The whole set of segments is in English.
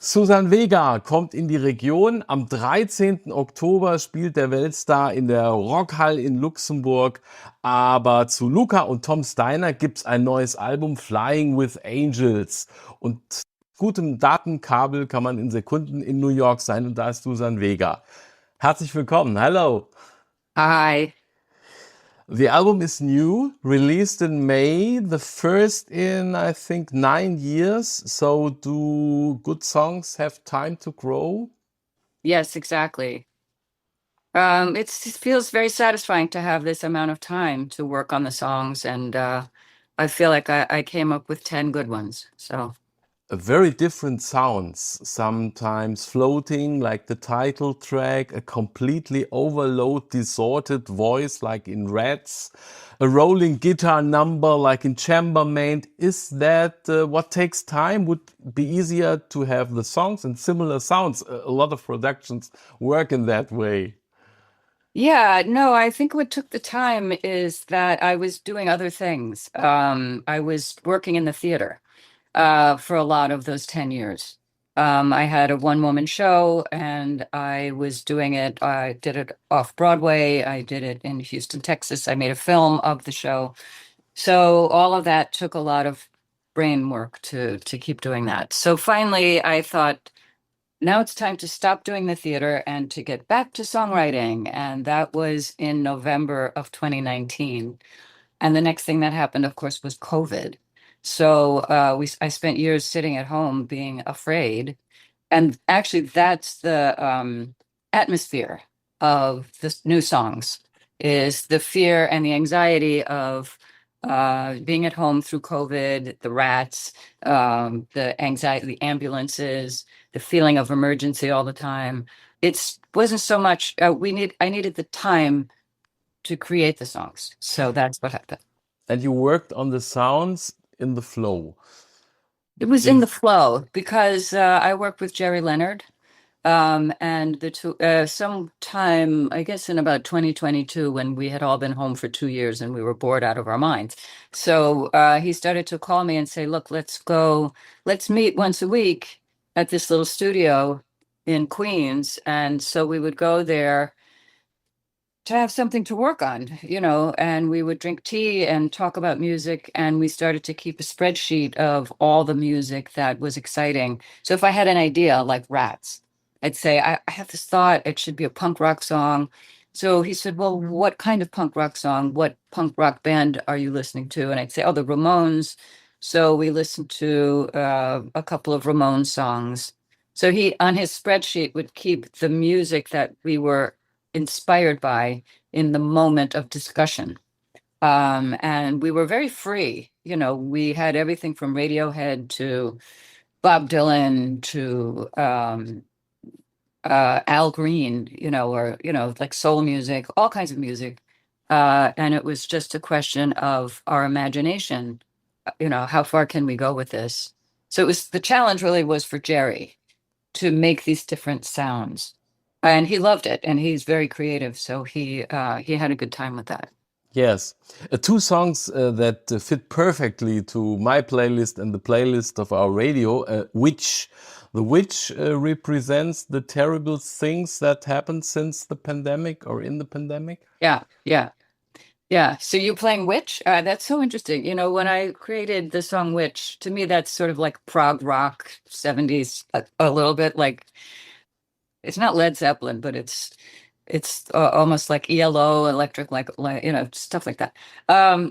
Suzanne Vega kommt in die Region. Am 13. Oktober spielt der Weltstar in der Rockhal in Luxemburg. Aber zu Luka und Tom Steiner gibt's ein neues Album Flying with Angels. Und gutem Datenkabel kann man in Sekunden in New York sein. Und da ist Suzanne Vega. Herzlich willkommen. Hello. Hi. The album is new, released in May, the first in, I think, 9 years. So do good songs have time to grow? Yes, exactly. It feels very satisfying to have this amount of time to work on the songs, and I feel like I came up with 10 good ones. So, Very different sounds, sometimes floating like the title track, a completely overload distorted voice like in Rats, a rolling guitar number like in Chambermaid. Is that what takes time? Would be easier to have the songs and similar sounds. A lot of productions work in that way. yeah, no, I think what took the time is that I was doing other things. I was working in the theater for a lot of those 10 years. I had a one-woman show and I was doing it. I did it off Broadway. I did it in Houston, Texas. I made a film of the show. So all of that took a lot of brain work to keep doing that. So finally, I thought, now it's time to stop doing the theater and to get back to songwriting. And that was in November of 2019. And the next thing that happened, of course, was COVID. So I spent years sitting at home being afraid. And actually, that's the atmosphere of the new songs, is the fear and the anxiety of being at home through COVID, the rats, the anxiety, the ambulances, the feeling of emergency all the time. It wasn't so much I needed the time to create the songs. So that's what happened. And you worked on the sounds in the flow. It was in the flow because I worked with Jerry Leonard. And the two, sometime, I guess in about 2022, when we had all been home for 2 years and we were bored out of our minds. So he started to call me and say, look, let's meet once a week at this little studio in Queens. And so we would go there to have something to work on, and we would drink tea and talk about music. And we started to keep a spreadsheet of all the music that was exciting. So if I had an idea like Rats, I'd say, I have this thought, it should be a punk rock song. So he said, well, what kind of punk rock song? What punk rock band are you listening to? And I'd say, oh, the Ramones. So we listened to a couple of Ramones songs. So he, on his spreadsheet, would keep the music that we were inspired by in the moment of discussion. And we were very free. We had everything from Radiohead to Bob Dylan to Al Green, or, like soul music, all kinds of music. And it was just a question of our imagination. How far can we go with this? So the challenge really was for Jerry to make these different sounds. And he loved it, and he's very creative, so he had a good time with that. Yes, two songs that fit perfectly to my playlist and the playlist of our radio. Witch, the witch represents the terrible things that happened since the pandemic or in the pandemic. Yeah. So you playing Witch? That's so interesting. When I created the song Witch, to me that's sort of like prog rock 70s, a little bit like. It's not Led Zeppelin, but it's almost like ELO, electric, like stuff like that.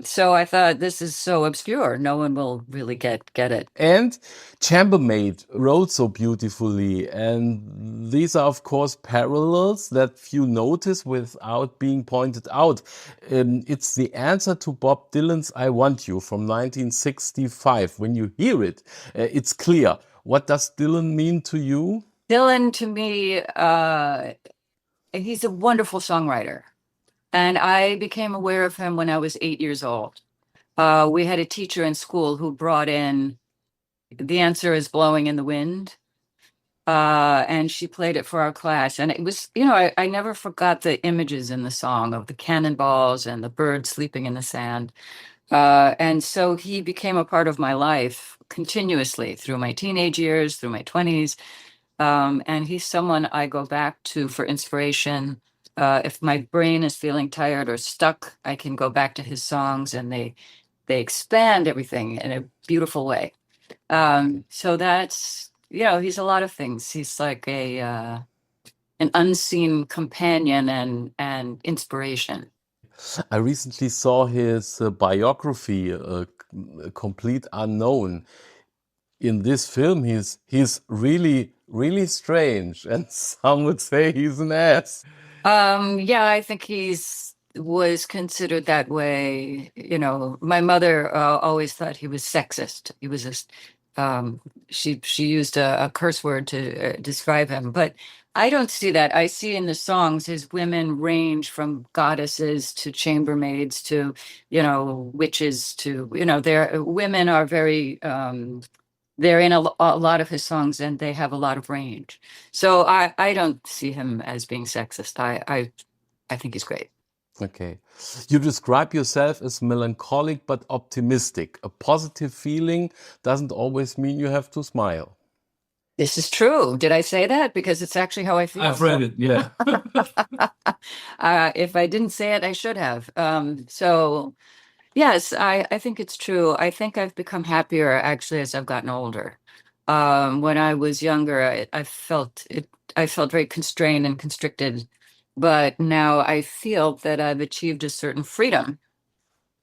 So I thought, this is so obscure, no one will really get it. And Chambermaid wrote so beautifully. And these are, of course, parallels that few notice without being pointed out. It's the answer to Bob Dylan's I Want You from 1965. When you hear it, it's clear. What does Dylan mean to you? Dylan, to me, he's a wonderful songwriter. And I became aware of him when I was 8 years old. We had a teacher in school who brought in The Answer is Blowing in the Wind. And she played it for our class. And it was, I never forgot the images in the song of the cannonballs and the birds sleeping in the sand. And so he became a part of my life continuously through my teenage years, through my 20s. And he's someone I go back to for inspiration. If my brain is feeling tired or stuck, I can go back to his songs, and they expand everything in a beautiful way. So that's, he's a lot of things. He's like a an unseen companion and inspiration. I recently saw his biography, A Complete Unknown. In this film, he's really strange, and some would say he's an ass. Yeah, I think he's was considered that way. My mother always thought he was sexist. He was just she used a curse word to describe him, but I don't see that. I see in the songs his women range from goddesses to chambermaids to, witches to, their women are very they're in a lot of his songs, and they have a lot of range. So I don't see him as being sexist. I think he's great. Okay. You describe yourself as melancholic but optimistic. A positive feeling doesn't always mean you have to smile. This is true. Did I say that? Because it's actually how I feel. I've read it, yeah. If I didn't say it, I should have. So yes, I think it's true. I think I've become happier actually as I've gotten older. When I was younger, I felt it. I felt very constrained and constricted, but now I feel that I've achieved a certain freedom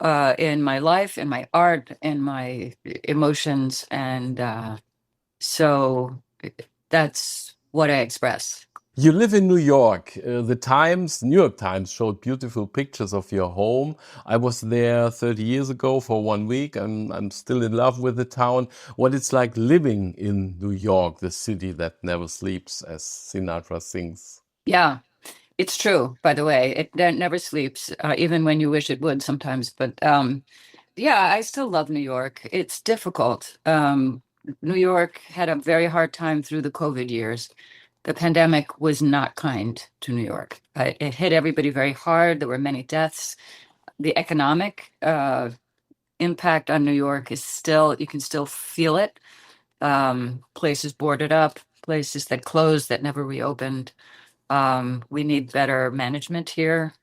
in my life, in my art, in my emotions, and so that's what I express. You live in New York. New York Times showed beautiful pictures of your home. I was there 30 years ago for 1 week, and I'm still in love with the town. What it's like living in New York, the city that never sleeps, as Sinatra sings. Yeah, it's true, by the way. It never sleeps, even when you wish it would sometimes. But yeah, I still love New York. It's difficult. New York had a very hard time through the COVID years. The pandemic was not kind to New York. It hit everybody very hard. There were many deaths. The economic impact on New York is still, you can still feel it. Places boarded up, places that closed, that never reopened. We need better management here.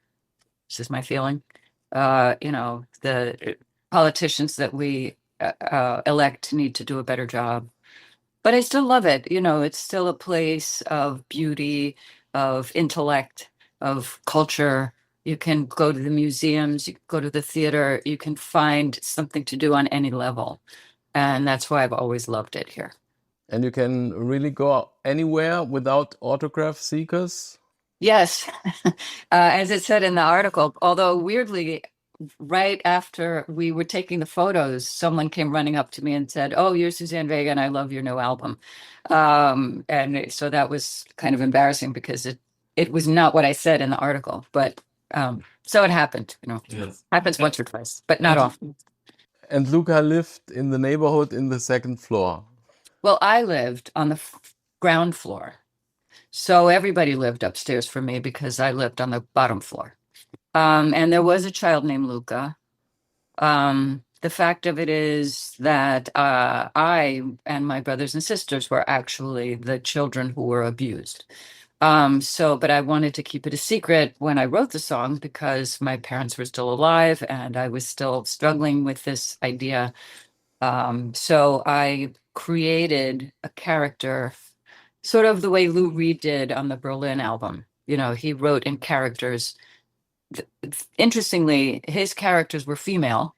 This is my feeling. The politicians that we elect need to do a better job. But I still love it. It's still a place of beauty, of intellect, of culture. You can go to the museums, you can go to the theater, you can find something to do on any level. And that's why I've always loved it here. And you can really go anywhere without autograph seekers. Yes, as it said in the article, although weirdly, right after we were taking the photos, someone came running up to me and said, "Oh, you're Suzanne Vega, and I love your new album." So that was kind of embarrassing because it was not what I said in the article, but so it happened. Yes. Happens once or twice, but not often. And Luka lived in the neighborhood in the second floor. Well, I lived on the ground floor, so everybody lived upstairs for me because I lived on the bottom floor. And there was a child named Luka. The fact of it is that I and my brothers and sisters were actually the children who were abused. But I wanted to keep it a secret when I wrote the song because my parents were still alive and I was still struggling with this idea. So I created a character sort of the way Lou Reed did on the Berlin album. He wrote in characters. Interestingly, his characters were female,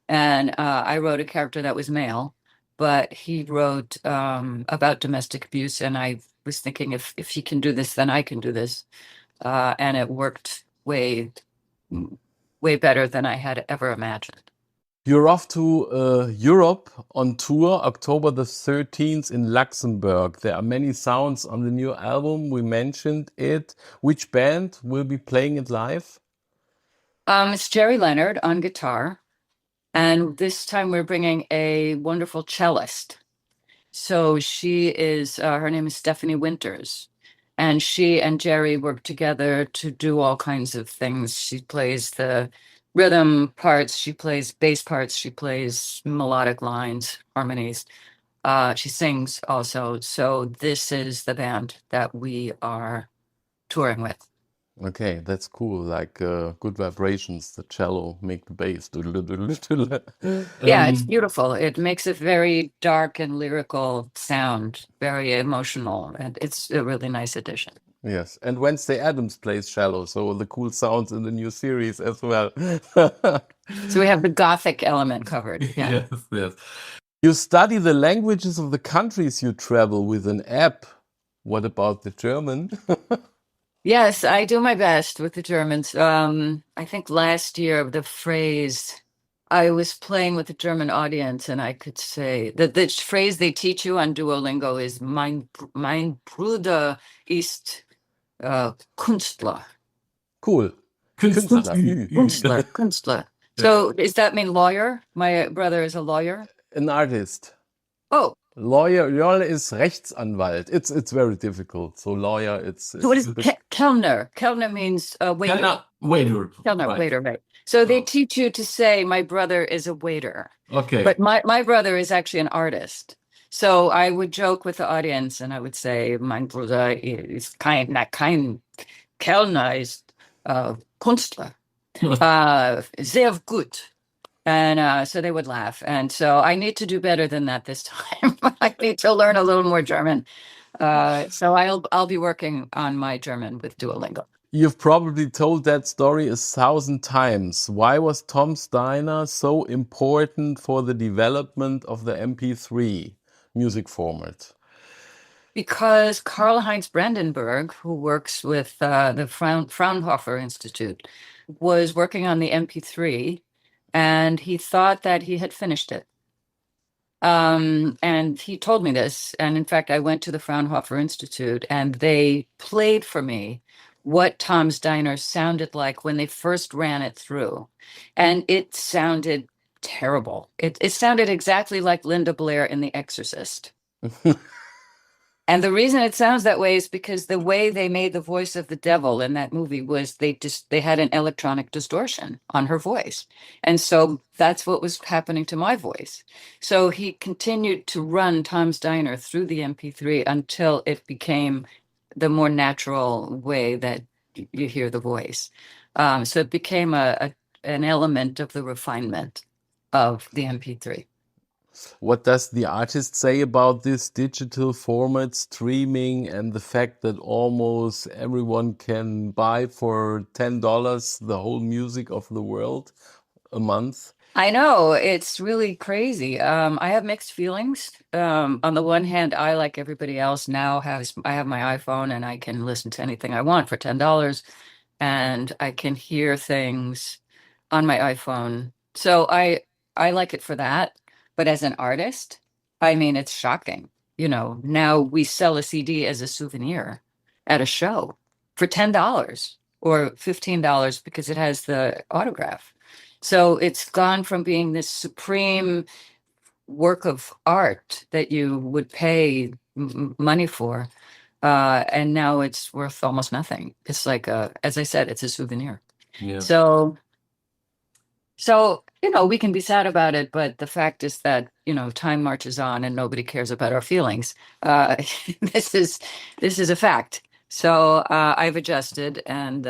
and I wrote a character that was male, but he wrote about domestic abuse, and I was thinking if he can do this, then I can do this, and it worked way better than I had ever imagined. You're off to Europe on tour, October the 13th in Luxemburg. There are many sounds on the new album. We mentioned it. Which band will be playing it live? It's Jerry Leonard on guitar, and this time we're bringing a wonderful cellist. So she is, her name is Stephanie Winters, and she and Jerry work together to do all kinds of things. She plays the rhythm parts. She plays bass parts. She plays melodic lines, harmonies. She sings also. So this is the band that we are touring with. Okay, that's cool. Like good vibrations. The cello make the bass. Yeah, it's beautiful. It makes a very dark and lyrical sound, very emotional, and it's a really nice addition. Yes, and Wednesday Addams plays cello, so the cool sounds in the new series as well. So we have the Gothic element covered. Yeah. Yes, yes. You study the languages of the countries you travel with an app. What about the German? Yes, I do my best with the Germans. I think last year the phrase I was playing with a German audience, and I could say that the phrase they teach you on Duolingo is mein Bruder ist Künstler. Cool. Künstler. So does that mean lawyer? My brother is a lawyer. An artist. Oh, Lawyer is Rechtsanwalt. It's very difficult. So lawyer, it's so what is Kellner? Kellner means waiter. Waiter. Kellner, Right. waiter, right. So they teach you to say, my brother is a waiter. Okay. But my brother is actually an artist. So I would joke with the audience and I would say, mein Bruder ist kein Kellner, ist Künstler. Sehr gut. And so they would laugh. And so I need to do better than that this time. I need to learn a little more German. So I'll be working on my German with Duolingo. You've probably told that story 1,000 times. Why was Tom Steiner so important for the development of the MP3 music format? Because Karl-Heinz Brandenburg, who works with the Fraunhofer Institute, was working on the MP3, and he thought that he had finished it. And he told me this. And in fact, I went to the Fraunhofer Institute, and they played for me what Tom Steiner sounded like when they first ran it through. And it sounded terrible. It sounded exactly like Linda Blair in The Exorcist. And the reason it sounds that way is because the way they made the voice of the devil in that movie was they had an electronic distortion on her voice. And so that's what was happening to my voice. So he continued to run Tom Steiner through the MP3 until it became the more natural way that you hear the voice. So it became an element of the refinement of the MP3. What does the artist say about this digital format, streaming, and the fact that almost everyone can buy for $10 the whole music of the world a month? I know, it's really crazy. I have mixed feelings. On the one hand, I, like everybody else, now I have my iPhone and I can listen to anything I want for $10, and I can hear things on my iPhone. So I like it for that. But as an artist, I mean, it's shocking. You know, now we sell a CD as a souvenir at a show for $10 or $15 because it has the autograph. So it's gone from being this supreme work of art that you would pay money for, and now it's worth almost nothing. It's like, as I said, it's a souvenir. Yeah. So, you know, we can be sad about it, but the fact is that, you know, time marches on and nobody cares about our feelings. This is a fact. So I've adjusted, and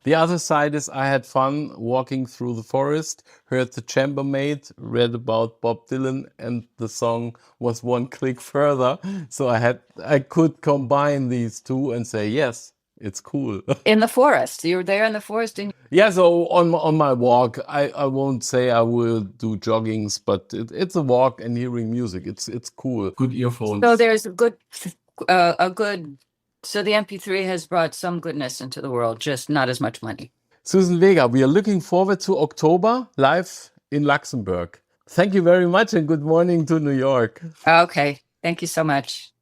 the other side is I had fun walking through the forest, heard the chambermaid, read about Bob Dylan, and the song was one click further. So I could combine these two and say, yes, it's cool. In the forest, you were there in the forest, and yeah. So on my walk, I won't say I will do joggings, but it's a walk and hearing music. It's cool. Good earphones. So there's a good. So the MP3 has brought some goodness into the world, just not as much money. Suzanne Vega, we are looking forward to Oktober live in Luxemburg. Thank you very much and good morning to New York. Okay, thank you so much.